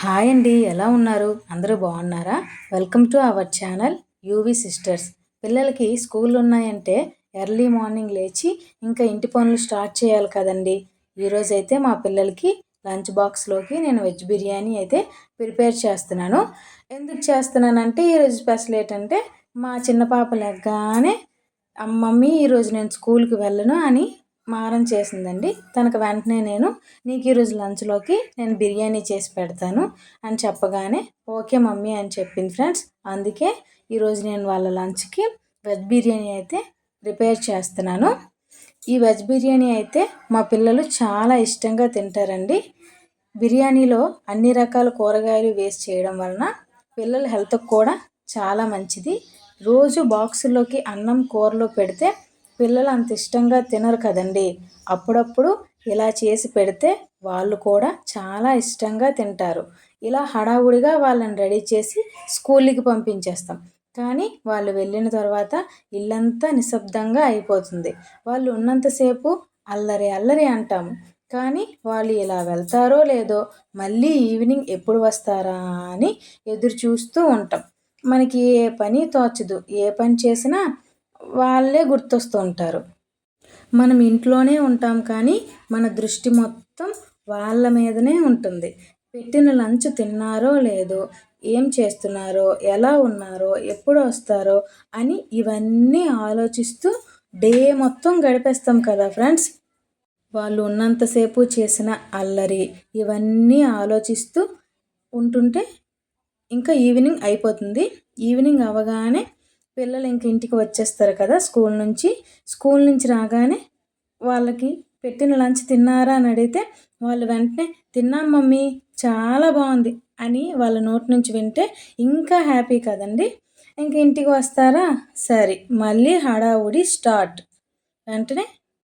Hi అండి, ఎలా ఉన్నారు? అందరూ బాగున్నారా? Welcome to our channel UV sisters. పిల్లలకి స్కూల్ ఉన్నాయంటే ఎర్లీ మార్నింగ్ లేచి ఇంకా ఇంటి పనులు స్టార్ట్ చేయాలి కదండి. ఈరోజైతే మా పిల్లలకి లంచ్ బాక్స్లోకి నేను వెజ్ బిర్యానీ అయితే ప్రిపేర్ చేస్తున్నాను. ఎందుకు చేస్తున్నానంటే ఈరోజు స్పెషల్ ఏంటంటే మా చిన్న పాప లెగ్గానే మమ్మీ ఈరోజు నేను స్కూల్కి వెళ్ళను అని మారం చేసిందండి. తనకు వెంటనే నీకు ఈరోజు లంచ్లోకి నేను బిర్యానీ చేసి పెడతాను అని చెప్పగానే ఓకే మమ్మీ అని చెప్పింది ఫ్రెండ్స్. అందుకే ఈరోజు నేను వాళ్ళ లంచ్కి వెజ్ బిర్యానీ అయితే ప్రిపేర్ చేస్తున్నాను. ఈ వెజ్ బిర్యానీ అయితే మా పిల్లలు చాలా ఇష్టంగా తింటారండి. బిర్యానీలో అన్ని రకాల కూరగాయలు వేసి చేయడం వలన పిల్లల హెల్త్కి కూడా చాలా మంచిది. రోజు బాక్సుల్లోకి అన్నం కూరలో పెడితే పిల్లలు అంత ఇష్టంగా తినరు కదండి. అప్పుడప్పుడు ఇలా చేసి పెడితే వాళ్ళు కూడా చాలా ఇష్టంగా తింటారు. ఇలా హడావుడిగా వాళ్ళని రెడీ చేసి స్కూల్కి పంపించేస్తాం. కానీ వాళ్ళు వెళ్ళిన తర్వాత ఇల్లంతా నిశ్శబ్దంగా అయిపోతుంది. వాళ్ళు ఉన్నంతసేపు అల్లరి అల్లరి అంటాము. కానీ వాళ్ళు ఇలా వెళ్తారో లేదో, మళ్ళీ ఈవినింగ్ ఎప్పుడు వస్తారా అని ఎదురు చూస్తూ ఉంటాం. మనకి ఏ పని తోచదు. ఏ పని చేసినా వాళ్ళే గుర్తొస్తూ ఉంటారు. మనం ఇంట్లోనే ఉంటాం కానీ మన దృష్టి మొత్తం వాళ్ళ మీదనే ఉంటుంది. పెట్టిన లంచ్ తిన్నారో లేదో, ఏం చేస్తున్నారో, ఎలా ఉన్నారో, ఎప్పుడు వస్తారో అని ఇవన్నీ ఆలోచిస్తూ డే మొత్తం గడిపేస్తాం కదా ఫ్రెండ్స్. వాళ్ళు ఉన్నంతసేపు చేసిన అల్లరి ఇవన్నీ ఆలోచిస్తూ ఉంటుంటే ఇంకా ఈవినింగ్ అయిపోతుంది. ఈవినింగ్ అవ్వగానే పిల్లలు ఇంక ఇంటికి వచ్చేస్తారు కదా స్కూల్ నుంచి రాగానే వాళ్ళకి పెట్టిన లంచ్ తిన్నారా అని అడిగితే వాళ్ళు వెంటనే తిన్నాం మమ్మీ, చాలా బాగుంది అని వాళ్ళ నోటి నుంచి వింటే ఇంకా హ్యాపీ కదండి. ఇంక ఇంటికి వస్తారా, సరే మళ్ళీ హడావుడి స్టార్ట్. వెంటనే